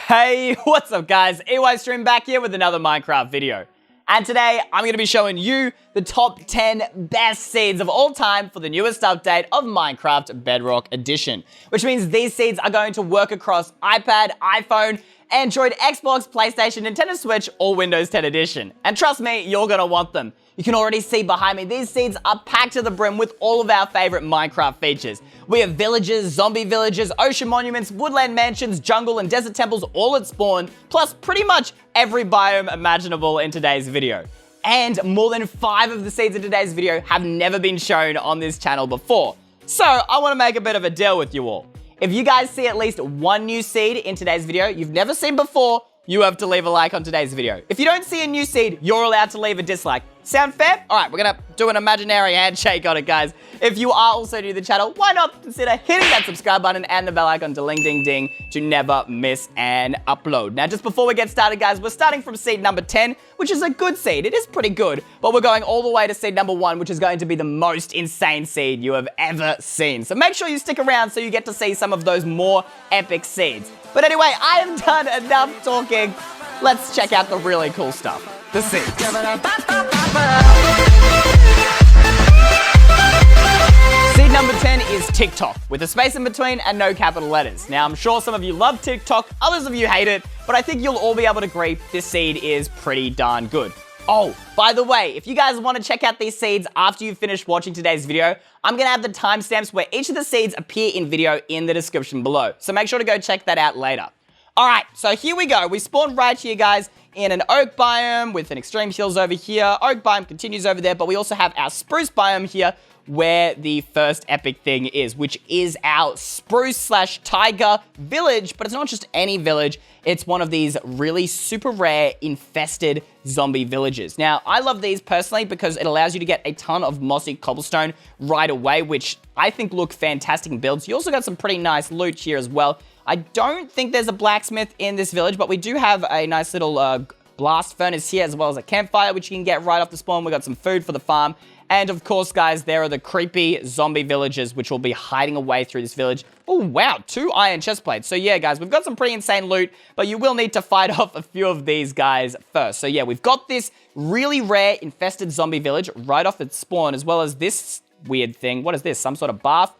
Hey, what's up guys? Eystreem back here with another Minecraft video. And today, I'm going to be showing you the top 10 best seeds of all time for the newest update of Minecraft Bedrock Edition. Which means these seeds are going to work across iPad, iPhone, Android, Xbox, PlayStation, Nintendo Switch, or Windows 10 Edition. And trust me, you're going to want them. You can already see behind me, these seeds are packed to the brim with all of our favorite Minecraft features. We have villages, zombie villages, ocean monuments, woodland mansions, jungle and desert temples all at spawn, plus pretty much every biome imaginable in today's video. And more than 5 of the seeds in today's video have never been shown on this channel before. So I want to make a bit of a deal with you all. If you guys see at least one new seed in today's video you've never seen before, you have to leave a like on today's video. If you don't see a new seed, you're allowed to leave a dislike. Sound fair? All right, we're gonna do an imaginary handshake on it, guys. If you are also new to the channel, why not consider hitting that subscribe button and the bell icon to ding ding ding to never miss an upload. Now, just before we get started, guys, we're starting from seed number 10, which is a good seed. It is pretty good, but we're going all the way to seed number 1, which is going to be the most insane seed you have ever seen. So make sure you stick around so you get to see some of those more epic seeds. But anyway, I have done enough talking. Let's check out the really cool stuff. The seeds. Seed number 10 is TikTok, with a space in between and no capital letters. Now, I'm sure some of you love TikTok, others of you hate it, but I think you'll all be able to agree this seed is pretty darn good. Oh, by the way, if you guys want to check out these seeds after you finish watching today's video, I'm going to have the timestamps where each of the seeds appear in video in the description below. So make sure to go check that out later. All right, so here we go. We spawned right here, guys, in an oak biome with an extreme hills over here. Oak biome continues over there, but we also have our spruce biome here where the first epic thing is, which is our spruce/tiger village. But it's not just any village. It's one of these really super rare infested zombie villages. Now, I love these personally because it allows you to get a ton of mossy cobblestone right away, which I think look fantastic in builds. You also got some pretty nice loot here as well. I don't think there's a blacksmith in this village, but we do have a nice little blast furnace here, as well as a campfire, which you can get right off the spawn. We got some food for the farm. And of course, guys, there are the creepy zombie villagers, which will be hiding away through this village. Oh, wow, 2 iron chest plates. So yeah, guys, we've got some pretty insane loot, but you will need to fight off a few of these guys first. So yeah, we've got this really rare infested zombie village right off its spawn, as well as this weird thing. What is this? Some sort of bath?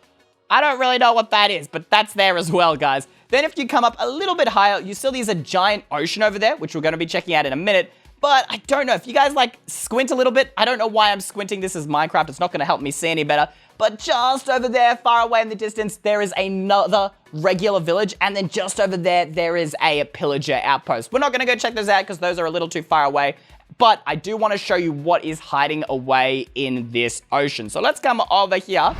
I don't really know what that is, but that's there as well, guys. Then if you come up a little bit higher, you still there's a giant ocean over there, which we're going to be checking out in a minute. But I don't know, if you guys like squint a little bit, I don't know why I'm squinting. This is Minecraft. It's not going to help me see any better. But just over there, far away in the distance, there is another regular village. And then just over there, there is a Pillager outpost. We're not going to go check those out because those are a little too far away. But I do want to show you what is hiding away in this ocean. So let's come over here.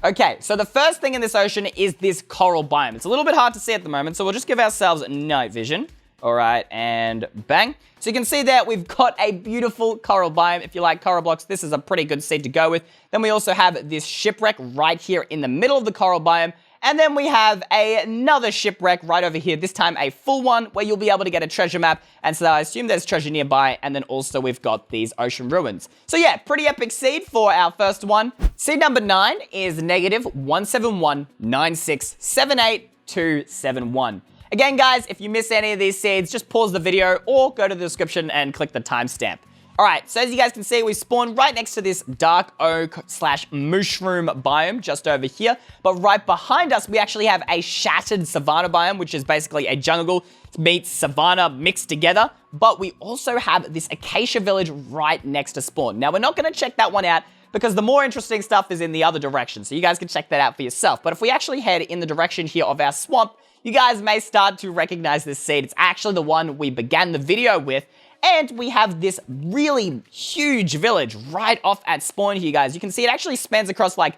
Okay, so the first thing in this ocean is this coral biome. It's a little bit hard to see at the moment, so we'll just give ourselves night vision. All right, and bang. So you can see that we've got a beautiful coral biome. If you like coral blocks, this is a pretty good seed to go with. Then we also have this shipwreck right here in the middle of the coral biome. And then we have another shipwreck right over here, this time a full one, where you'll be able to get a treasure map. And so I assume there's treasure nearby. And then also we've got these ocean ruins. So yeah, pretty epic seed for our first one. Seed number 9 is -17196782771. Again, guys, if you miss any of these seeds, just pause the video or go to the description and click the timestamp. All right, so as you guys can see, we spawned right next to this dark oak/mushroom biome just over here. But right behind us, we actually have a shattered savanna biome, which is basically a jungle meets savanna mixed together. But we also have this acacia village right next to spawn. Now, we're not going to check that one out because the more interesting stuff is in the other direction. So you guys can check that out for yourself. But if we actually head in the direction here of our swamp, you guys may start to recognize this seed. It's actually the one we began the video with. And we have this really huge village right off at spawn here, guys. You can see it actually spans across like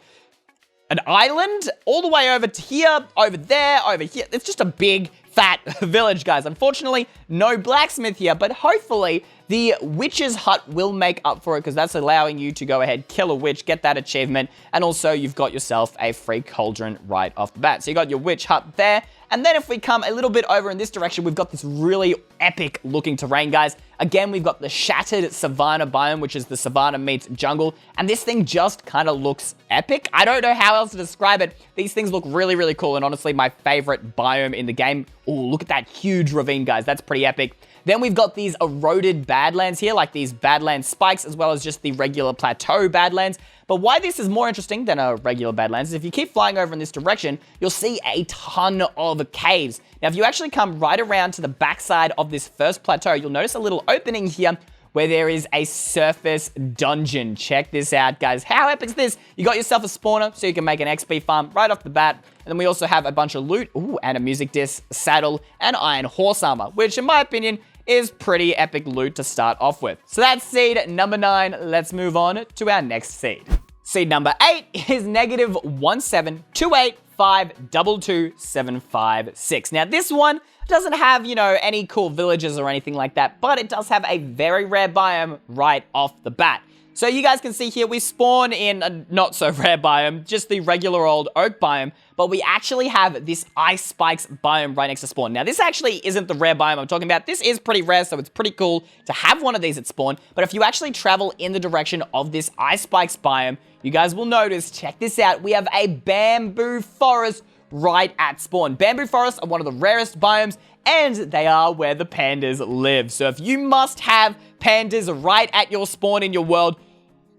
an island all the way over to here, over there, over here. It's just a big, fat village, guys. Unfortunately, no blacksmith here, but hopefully the witch's hut will make up for it because that's allowing you to go ahead, kill a witch, get that achievement, and also you've got yourself a free cauldron right off the bat. So you got your witch hut there, And then if we come a little bit over in this direction, we've got this really epic looking terrain, guys. Again, we've got the Shattered Savanna biome, which is the savanna meets jungle. And this thing just kind of looks epic. I don't know how else to describe it. These things look really, really cool. And honestly, my favorite biome in the game. Oh, look at that huge ravine, guys. That's pretty epic. Then we've got these eroded badlands here, like these badland spikes, as well as just the regular plateau badlands. But why this is more interesting than a regular badlands is if you keep flying over in this direction, you'll see a ton of caves. Now, if you actually come right around to the backside of this first plateau, you'll notice a little opening here where there is a surface dungeon. Check this out, guys. How epic is this? You got yourself a spawner, so you can make an XP farm right off the bat. And then we also have a bunch of loot, and a music disc, saddle, and iron horse armor, which in my opinion is pretty epic loot to start off with. So that's seed number 9. Let's move on to our next seed. Seed number 8 is -17285222756. Now this one doesn't have, any cool villages or anything like that, but it does have a very rare biome right off the bat. So you guys can see here, we spawn in a not so rare biome, just the regular old oak biome, but we actually have this ice spikes biome right next to spawn. Now this actually isn't the rare biome I'm talking about. This is pretty rare, so it's pretty cool to have one of these at spawn. But if you actually travel in the direction of this ice spikes biome, you guys will notice, check this out, we have a bamboo forest right at spawn. Bamboo forests are one of the rarest biomes, and they are where the pandas live. So if you must have pandas right at your spawn in your world,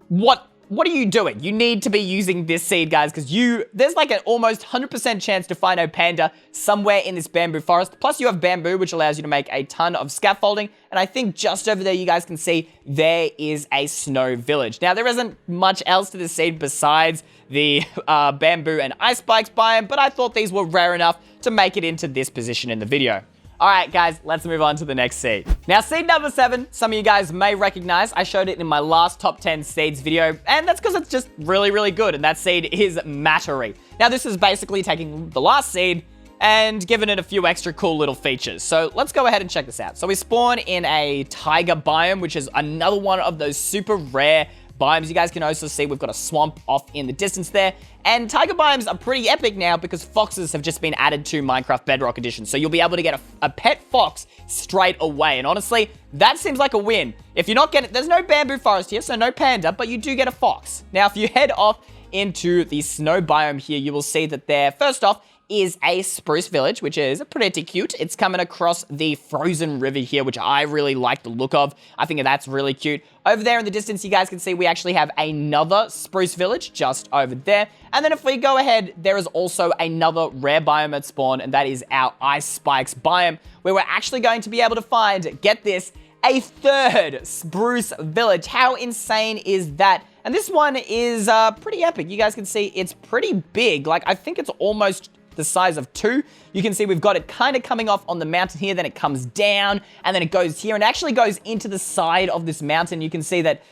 what are you doing? You need to be using this seed, guys, because there's like an almost 100% chance to find a panda somewhere in this bamboo forest. Plus, you have bamboo, which allows you to make a ton of scaffolding. And I think just over there, you guys can see there is a snow village. Now, there isn't much else to this seed besides the bamboo and ice spikes biome, but I thought these were rare enough to make it into this position in the video. All right, guys, let's move on to the next seed. Now, seed number 7, some of you guys may recognize. I showed it in my last top 10 seeds video, and that's because it's just really, really good, and that seed is Mattery. Now, this is basically taking the last seed and giving it a few extra cool little features. So let's go ahead and check this out. So we spawn in a taiga biome, which is another one of those super rare biomes. You guys can also see we've got a swamp off in the distance there. And taiga biomes are pretty epic now because foxes have just been added to Minecraft Bedrock Edition. So you'll be able to get a pet fox straight away. And honestly, that seems like a win. If you're not getting, there's no bamboo forest here, so no panda, but you do get a fox. Now, if you head off into the snow biome here, you will see that there, first off, is a spruce village, which is pretty cute. It's coming across the frozen river here, which I really like the look of. I think that's really cute. Over there in the distance, you guys can see we actually have another spruce village just over there. And then if we go ahead, there is also another rare biome at spawn, and that is our ice spikes biome, where we're actually going to be able to find, get this, a third spruce village. How insane is that? And this one is pretty epic. You guys can see it's pretty big. Like, I think it's almost the size of 2. You can see we've got it kind of coming off on the mountain here, then it comes down, and then it goes here, and actually goes into the side of this mountain. You can see that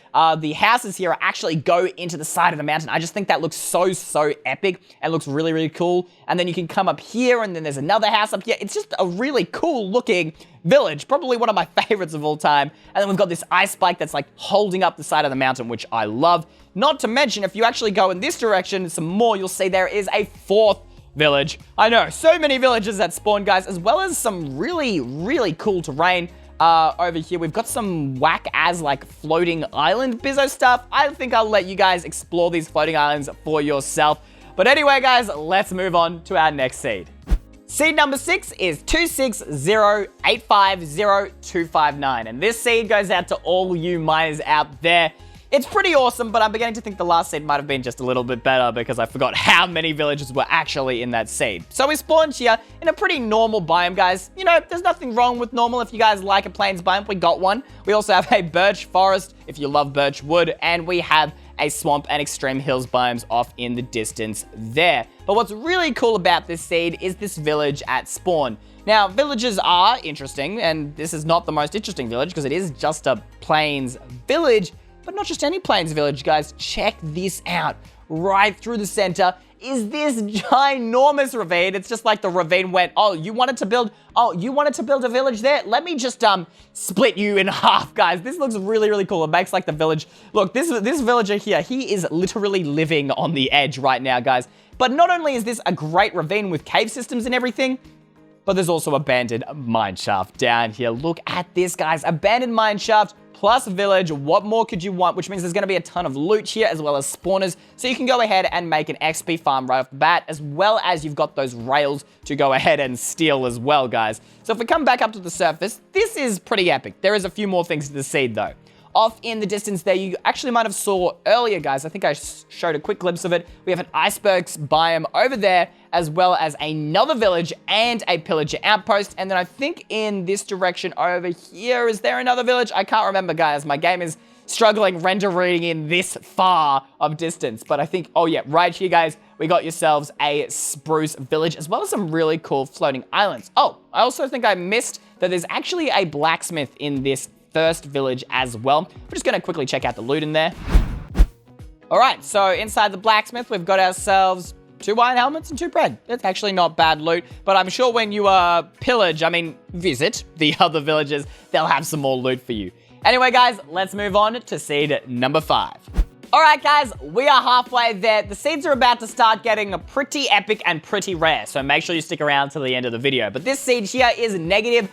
the houses here actually go into the side of the mountain. I just think that looks so epic and looks really, really cool. And then you can come up here, and then there's another house up here. It's just a really cool looking village, probably one of my favorites of all time. And then we've got this ice spike that's like holding up the side of the mountain, which I love. Not to mention, if you actually go in this direction some more, you'll see there is a 4th village. I know, so many villages that spawn, guys, as well as some really cool terrain over here. We've got some whack-ass, like, floating island bizzo stuff. I think I'll let you guys explore these floating islands for yourself. But anyway, guys, let's move on to our next seed. Seed number 6 is 260850259, and this seed goes out to all you miners out there. It's pretty awesome, but I'm beginning to think the last seed might have been just a little bit better because I forgot how many villages were actually in that seed. So we spawned here in a pretty normal biome, guys. You know, there's nothing wrong with normal. If you guys like a plains biome, we got one. We also have a birch forest if you love birch wood, and we have a swamp and extreme hills biomes off in the distance there. But what's really cool about this seed is this village at spawn. Now, villages are interesting, and this is not the most interesting village because it is just a plains village. But not just any plains village, guys. Check this out. Right through the center is this ginormous ravine. It's just like the ravine went, oh, you wanted to build a village there? Let me just split you in half, guys. This looks really cool. It makes like the village. Look, this villager here, he is literally living on the edge right now, guys. But not only is this a great ravine with cave systems and everything, but there's also abandoned mineshaft down here. Look at this, guys. Abandoned mineshaft plus village. What more could you want? Which means there's going to be a ton of loot here as well as spawners. So you can go ahead and make an XP farm right off the bat, as well as you've got those rails to go ahead and steal as well, guys. So if we come back up to the surface, this is pretty epic. There is a few more things to the seed, though. Off in the distance there, you actually might have saw earlier, guys. I think I showed a quick glimpse of it. We have an icebergs biome over there, as well as another village and a pillager outpost. And then I think in this direction over here, is there another village? I can't remember, guys. My game is struggling rendering in this far of distance. But I think, oh yeah, right here, guys, we got yourselves a spruce village, as well as some really cool floating islands. Oh, I also think I missed that there's actually a blacksmith in this first village as well. We're just going to quickly check out the loot in there. All right, so inside the blacksmith, we've got ourselves 2 iron helmets and 2 bread. That's actually not bad loot, but I'm sure when you visit the other villages, they'll have some more loot for you. Anyway, guys, let's move on to seed number 5. All right, guys, we are halfway there. The seeds are about to start getting pretty epic and pretty rare, so make sure you stick around till the end of the video. But this seed here is negative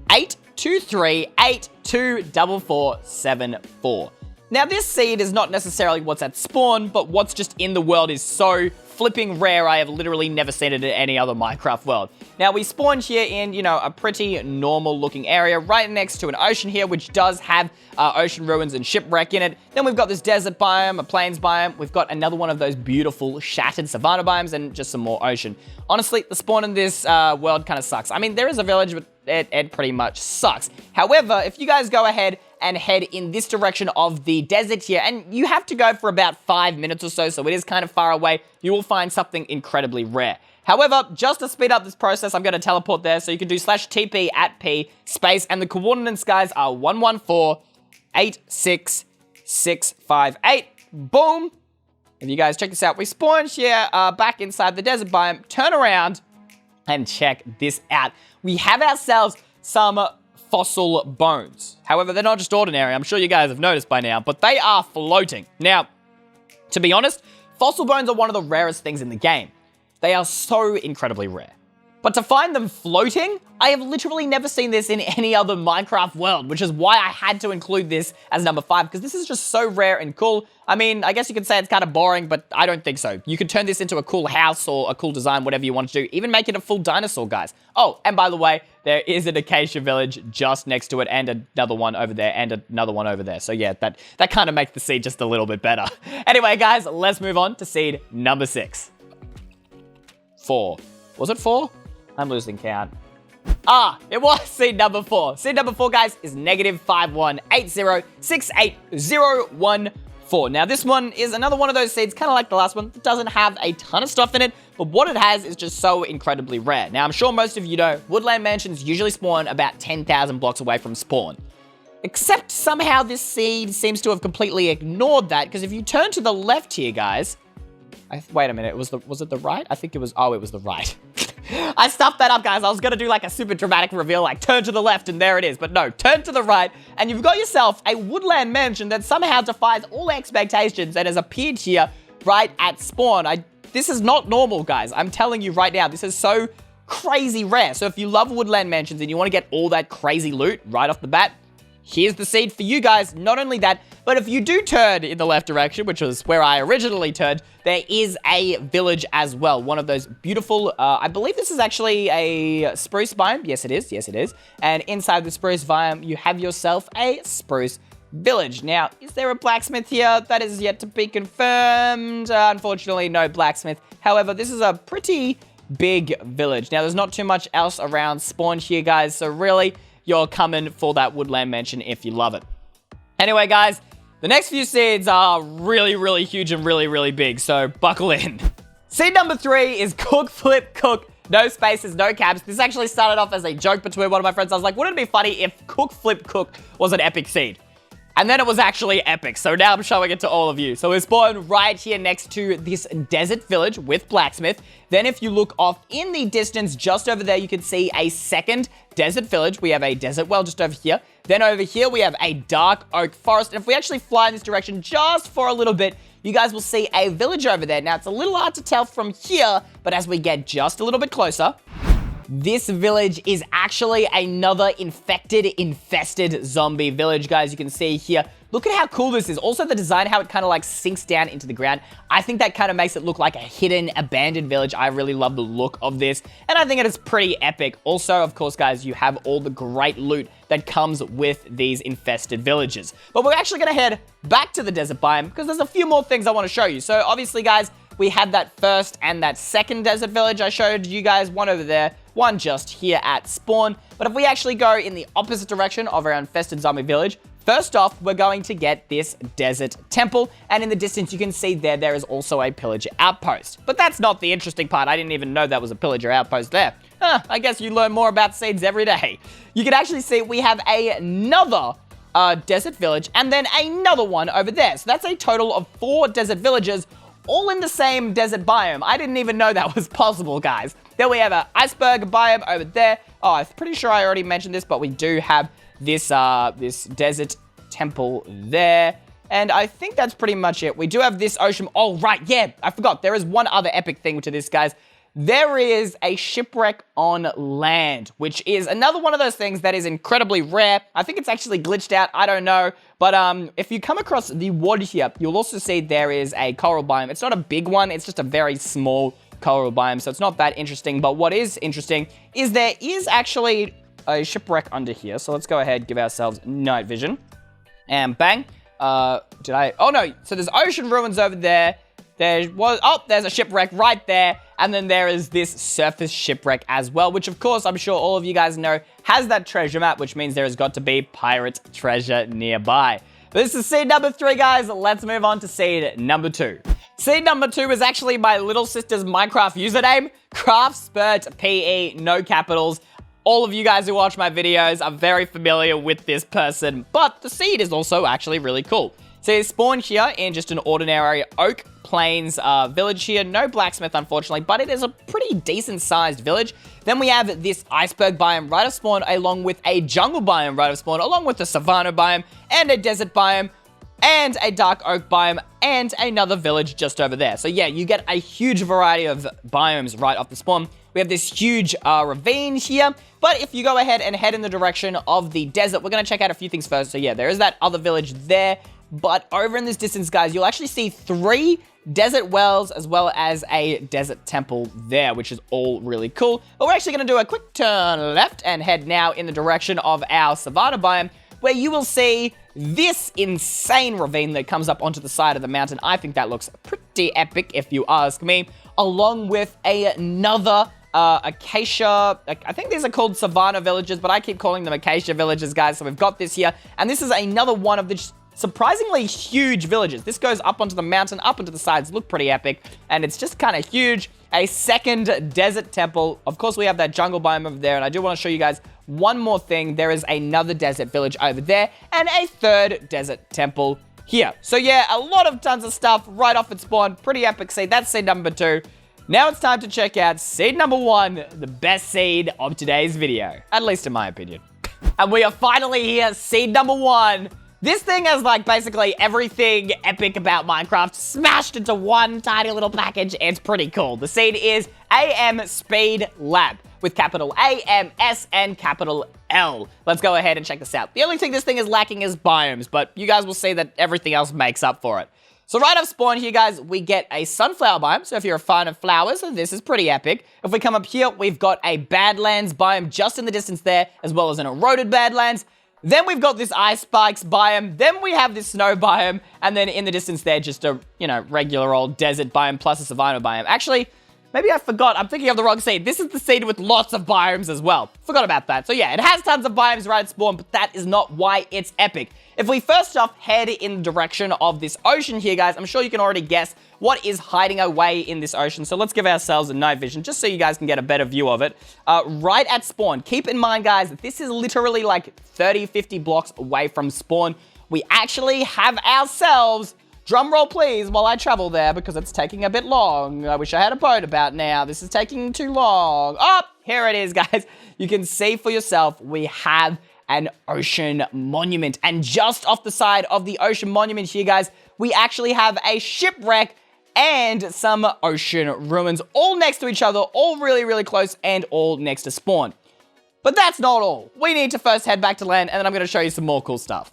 823824474. Now, this seed is not necessarily what's at spawn, but what's just in the world is so flipping rare. I have literally never seen it in any other Minecraft world. Now, we spawned here in, a pretty normal looking area right next to an ocean here, which does have ocean ruins and shipwreck in it. Then we've got this desert biome, a plains biome. We've got another one of those beautiful shattered savanna biomes and just some more ocean. Honestly, the spawn in this world kind of sucks. I mean, there is a village, but it pretty much sucks. However, if you guys go ahead and head in this direction of the desert here, and you have to go for about 5 minutes or so, so it is kind of far away, you will find something incredibly rare. However, just to speed up this process, I'm going to teleport there, so you can do /TP at P space, and the coordinates, guys, are 11486658. Boom! And you guys check this out. We spawned here back inside the desert biome. Turn around and check this out. We have ourselves some fossil bones. However, they're not just ordinary. I'm sure you guys have noticed by now, but they are floating. Now, to be honest, fossil bones are one of the rarest things in the game. They are so incredibly rare. But to find them floating, I have literally never seen this in any other Minecraft world, which is why I had to include this as number 5, because this is just so rare and cool. I mean, I guess you could say it's kind of boring, but I don't think so. You could turn this into a cool house or a cool design, whatever you want to do. Even make it a full dinosaur, guys. Oh, and by the way, there is an acacia village just next to it, and another one over there, and another one over there. So yeah, that kind of makes the seed just a little bit better. Anyway, guys, let's move on to seed number 6. 4. Was it 4? I'm losing count. It was seed number 4. Seed number 4, guys, is negative 5180680014. Now, this one is another one of those seeds, kind of like the last one. It doesn't have a ton of stuff in it, but what it has is just so incredibly rare. Now, I'm sure most of you know, woodland mansions usually spawn about 10,000 blocks away from spawn. Except somehow this seed seems to have completely ignored that, because if you turn to the left here, guys... wait a minute, was it the right? I think it was, it was the right. I stuffed that up, guys. I was gonna do like a super dramatic reveal, like turn to the left and there it is. But no, turn to the right and you've got yourself a woodland mansion that somehow defies all expectations and has appeared here right at spawn. This is not normal, guys. I'm telling you right now, this is so crazy rare. So if you love woodland mansions and you want to get all that crazy loot right off the bat, here's the seed for you guys. Not only that, but if you do turn in the left direction, which was where I originally turned, there is a village as well. One of those beautiful, I believe this is actually a spruce biome. Yes, it is. Yes, it is. And inside the spruce biome, you have yourself a spruce village. Now, is there a blacksmith here? That is yet to be confirmed. Unfortunately, no blacksmith. However, this is a pretty big village. Now, there's not too much else around spawn here, guys. So really, you're coming for that woodland mansion if you love it. Anyway, guys, the next few seeds are really, really huge and really, really big, so buckle in. Seed number 3 is Cook, Flip, Cook. No spaces, no caps. This actually started off as a joke between one of my friends. I was like, wouldn't it be funny if Cook, Flip, Cook was an epic seed? And then it was actually epic, so now I'm showing it to all of you. So we're spawned right here next to this desert village with blacksmith. Then if you look off in the distance, just over there, you can see a second desert village. We have a desert well just over here. Then over here, we have a dark oak forest. And if we actually fly in this direction just for a little bit, you guys will see a village over there. Now, it's a little hard to tell from here, but as we get just a little bit closer, This village is actually another infested zombie village, guys. You can see here. Look at how cool this is. Also, the design, how it kind of like sinks down into the ground. I think that kind of makes it look like a hidden, abandoned village. I really love the look of this, and I think it is pretty epic. Also, of course, guys, you have all the great loot that comes with these infested villages. But we're actually going to head back to the desert biome because there's a few more things I want to show you. So, obviously, guys, we had that first and that second desert village I showed you guys. One over there, one just here at spawn. But if we actually go in the opposite direction of our infested zombie village, first off, we're going to get this desert temple, and in the distance, you can see there is also a pillager outpost. But that's not the interesting part. I didn't even know that was a pillager outpost there. I guess you learn more about seeds every day. You can actually see we have another desert village, and then another one over there. So that's a total of 4 desert villages, all in the same desert biome. I didn't even know that was possible, guys. Then we have an iceberg biome over there. Oh, I'm pretty sure I already mentioned this, but we do have this this desert temple there. And I think that's pretty much it. We do have this ocean. Oh, right. Yeah, I forgot. There is one other epic thing to this, guys. There is a shipwreck on land, which is another one of those things that is incredibly rare. I think it's actually glitched out. I don't know. But if you come across the water here, you'll also see there is a coral biome. It's not a big one. It's just a very small coral biome, so it's not that interesting. But what is interesting is there is actually a shipwreck under here. So let's go ahead, give ourselves night vision. And bang. Oh, no. So there's ocean ruins over there. There's a shipwreck right there. And then there is this surface shipwreck as well, which of course, I'm sure all of you guys know, has that treasure map, which means there has got to be pirate treasure nearby. This is seed number 3, guys. Let's move on to seed number 2. Seed number 2 is actually my little sister's Minecraft username, CraftSpurtPE, no capitals. All of you guys who watch my videos are very familiar with this person, but the seed is also actually really cool. So you spawn here in just an ordinary oak plains village here. No blacksmith, unfortunately, but it is a pretty decent-sized village. Then we have this iceberg biome right of spawn, along with a jungle biome right of spawn, along with a savanna biome, and a desert biome, and a dark oak biome, and another village just over there. So yeah, you get a huge variety of biomes right off the spawn. We have this huge ravine here, but if you go ahead and head in the direction of the desert, we're going to check out a few things first. So yeah, there is that other village there, but over in this distance, guys, you'll actually see 3 desert wells as well as a desert temple there, which is all really cool. But we're actually going to do a quick turn left and head now in the direction of our savanna biome, where you will see this insane ravine that comes up onto the side of the mountain. I think that looks pretty epic, if you ask me, along with another acacia. I think these are called savanna villages, but I keep calling them acacia villages, guys. So we've got this here, and this is another one of the surprisingly huge villages. This goes up onto the mountain, up onto the sides, look pretty epic, and it's just kind of huge. A second desert temple. Of course, we have that jungle biome over there, and I do want to show you guys one more thing. There is another desert village over there, and a third desert temple here. So yeah, a lot of tons of stuff right off its spawn. Pretty epic seed. That's seed number 2. Now it's time to check out seed number 1, the best seed of today's video, at least in my opinion. And we are finally here, seed number 1. This thing has like basically everything epic about Minecraft smashed into one tiny little package. It's pretty cool. The seed is AM Speed Lab with capital A, M, S, and capital L. Let's go ahead and check this out. The only thing this thing is lacking is biomes, but you guys will see that everything else makes up for it. So right off spawn here, guys, we get a sunflower biome. So if you're a fan of flowers, this is pretty epic. If we come up here, we've got a Badlands biome just in the distance there, as well as an eroded Badlands. Then we've got this ice spikes biome. Then we have this snow biome. And then in the distance there, just a, regular old desert biome plus a savanna biome. Actually, maybe I forgot. I'm thinking of the wrong seed. This is the seed with lots of biomes as well. Forgot about that. So yeah, it has tons of biomes right at spawn, but that is not why it's epic. If we first off head in the direction of this ocean here, guys, I'm sure you can already guess what is hiding away in this ocean. So let's give ourselves a night vision just so you guys can get a better view of it. Right at spawn. Keep in mind, guys, this is literally like 30, 50 blocks away from spawn. We actually have ourselves, drum roll please while I travel there because it's taking a bit long. I wish I had a boat about now. This is taking too long. Oh, here it is, guys. You can see for yourself we have an ocean monument. And just off the side of the ocean monument here, guys, we actually have a shipwreck and some ocean ruins, all next to each other, all really, really close, and all next to spawn. But that's not all. We need to first head back to land, and then I'm going to show you some more cool stuff.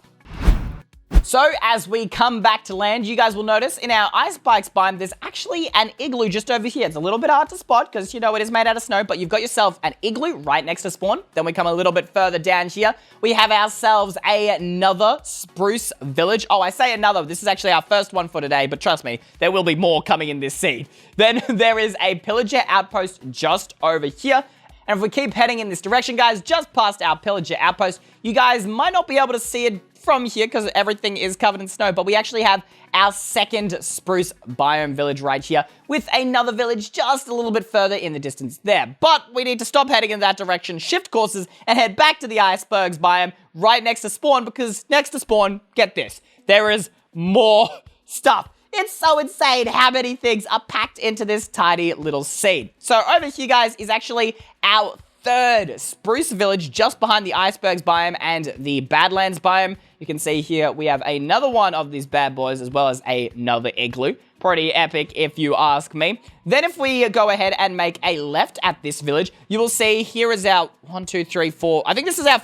So, as we come back to land, you guys will notice in our ice spikes biome, there's actually an igloo just over here. It's a little bit hard to spot because, you know, it is made out of snow, but you've got yourself an igloo right next to spawn. Then we come a little bit further down here. We have ourselves another spruce village. Oh, I say another. This is actually our first one for today, but trust me, there will be more coming in this seed. Then there is a Pillager outpost just over here. And if we keep heading in this direction, guys, just past our Pillager outpost, you guys might not be able to see it from here because everything is covered in snow, but we actually have our second spruce biome village right here with another village just a little bit further in the distance there. But we need to stop heading in that direction, shift courses, and head back to the icebergs biome right next to spawn, because next to spawn, get this, there is more stuff. It's so insane how many things are packed into this tiny little seed. So over here, guys, is actually our third spruce village just behind the icebergs biome and the badlands biome. You can see here we have another one of these bad boys as well as another igloo. Pretty epic if you ask me. Then if we go ahead and make a left at this village, you will see here is our 1, 2, 3, 4. I think this is our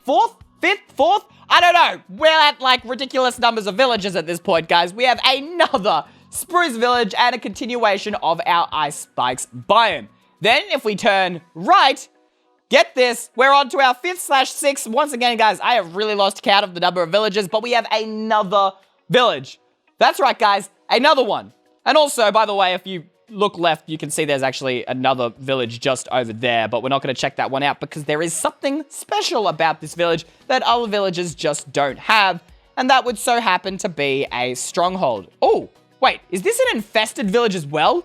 fourth. I don't know. We're at like ridiculous numbers of villages at this point, guys. We have another spruce village and a continuation of our ice spikes biome. Then if we turn right, get this, we're on to our 5th/6th. Once again, guys, I have really lost count of the number of villages, but we have another village. That's right, guys, another one. And also, by the way, if you look left, you can see there's actually another village just over there, but we're not going to check that one out because there is something special about this village that other villages just don't have, and that would so happen to be a stronghold. Oh, wait, is this an infested village as well?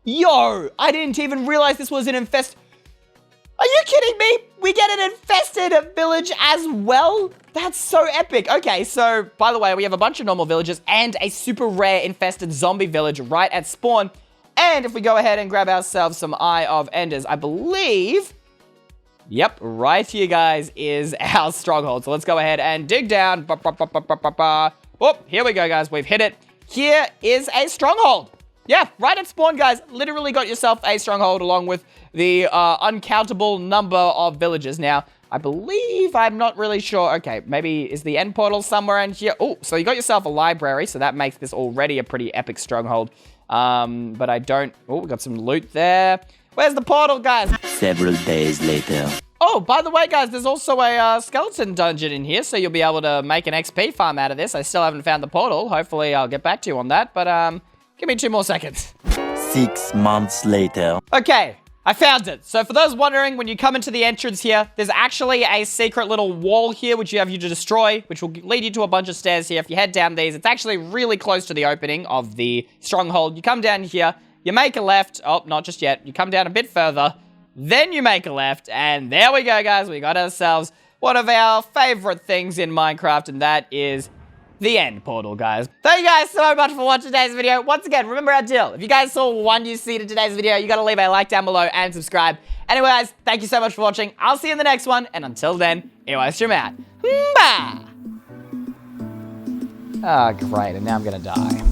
Yo, I didn't even realize this was an Are you kidding me? We get an infested village as well? That's so epic. Okay, so, by the way, we have a bunch of normal villages and a super rare infested zombie village right at spawn. And if we go ahead and grab ourselves some Eye of Enders, I believe, yep, right here, guys, is our stronghold. So let's go ahead and dig down. Oh, here we go, guys. We've hit it. Here is a stronghold. Yeah, right at spawn, guys. Literally got yourself a stronghold along with the uncountable number of villages. Now, I believe, I'm not really sure. Okay, maybe is the end portal somewhere in here? Oh, so you got yourself a library, so that makes this already a pretty epic stronghold. But I don't... Oh, we got some loot there. Where's the portal, guys? Several days later. Oh, by the way, guys, there's also a skeleton dungeon in here, so you'll be able to make an XP farm out of this. I still haven't found the portal. Hopefully, I'll get back to you on that, but, give me 2 more seconds. 6 months later. Okay, I found it. So for those wondering, when you come into the entrance here, there's actually a secret little wall here, which you have to destroy, which will lead you to a bunch of stairs here. If you head down these, it's actually really close to the opening of the stronghold. You come down here, you make a left. Oh, not just yet. You come down a bit further, then you make a left, and there we go, guys. We got ourselves one of our favorite things in Minecraft, and that is the end portal, guys. Thank you guys so much for watching today's video. Once again, remember our deal. If you guys saw one new seed in today's video, you gotta leave a like down below and subscribe. Anyway, guys, thank you so much for watching. I'll see you in the next one, and until then, Eystreem out. Bye! Oh, great, and now I'm gonna die.